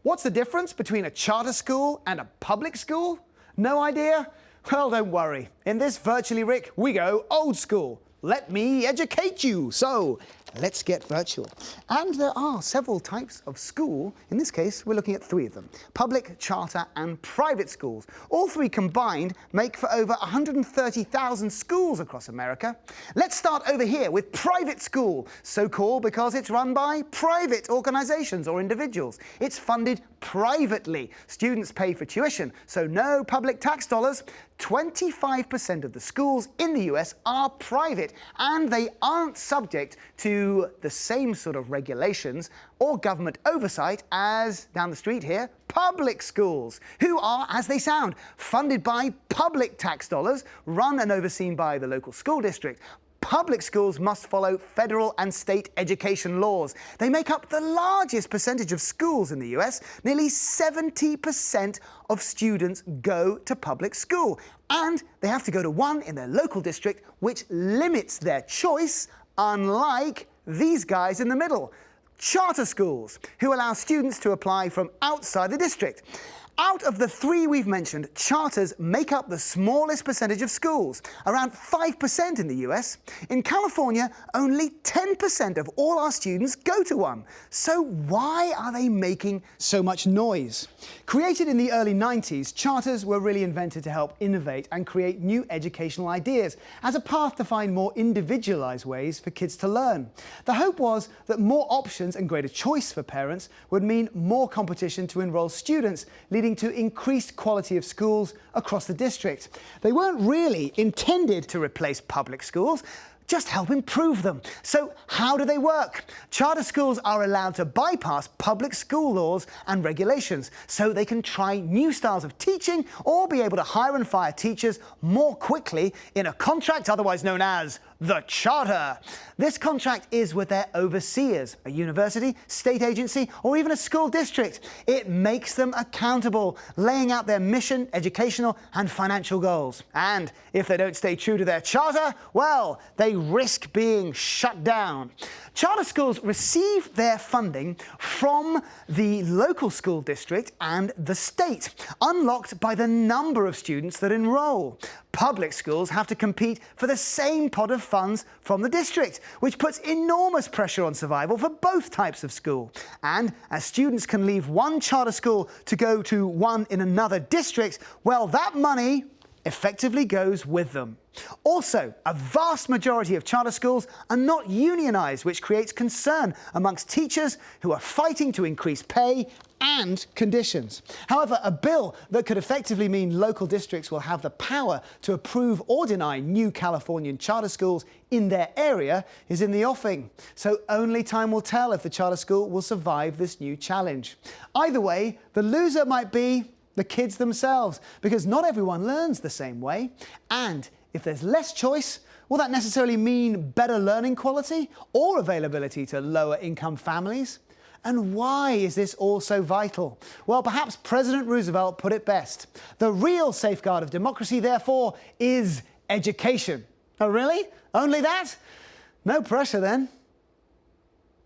What's the difference between a charter school and a public school? No idea? Well, don't worry. In this Virtually Rick, we go old school. Let me educate you. So, let's get virtual. And there are several types of school. In this case, we're looking at three of them: public, charter, and private schools. All three combined make for over 130,000 schools across America. Let's start over here with private school, so called because it's run by private organizations or individuals. It's funded privately. Students pay for tuition, so no public tax dollars. 25% of the schools in the US are private, and they aren't subject to the same sort of regulations or government oversight as, down the street here, public schools, who are, as they sound, funded by public tax dollars, run and overseen by the local school district. Public schools must follow federal and state education laws. They make up the largest percentage of schools in the US. Nearly 70% of students go to public school, and they have to go to one in their local district, which limits their choice, unlike these guys in the middle, charter schools, who allow students to apply from outside the district. Out of the three we've mentioned, charters make up the smallest percentage of schools, around 5% in the US. In California, only 10% of all our students go to one. So why are they making so much noise? Created in the early 90s, charters were really invented to help innovate and create new educational ideas as a path to find more individualized ways for kids to learn. The hope was that more options and greater choice for parents would mean more competition to enroll students, leading to increased quality of schools across the district. They weren't really intended to replace public schools, just help improve them. So how do they work? Charter schools are allowed to bypass public school laws and regulations so they can try new styles of teaching or be able to hire and fire teachers more quickly in a contract otherwise known as the charter. This contract is with their overseers, a university, state agency, or even a school district. It makes them accountable, laying out their mission, educational, and financial goals. And if they don't stay true to their charter, well, they risk being shut down. Charter schools receive their funding from the local school district and the state, unlocked by the number of students that enroll. Public schools have to compete for the same pot of funds from the district, which puts enormous pressure on survival for both types of school. And as students can leave one charter school to go to one in another district, well, that money effectively goes with them. Also, a vast majority of charter schools are not unionized, which creates concern amongst teachers who are fighting to increase pay and conditions. However, a bill that could effectively mean local districts will have the power to approve or deny new Californian charter schools in their area is in the offing. So only time will tell if the charter school will survive this new challenge. Either way, the loser might be the kids themselves, because not everyone learns the same way. And if there's less choice, will that necessarily mean better learning quality or availability to lower income families? And why is this all so vital? Well, perhaps President Roosevelt put it best. The real safeguard of democracy, therefore, is education. Oh, really? Only that? No pressure then.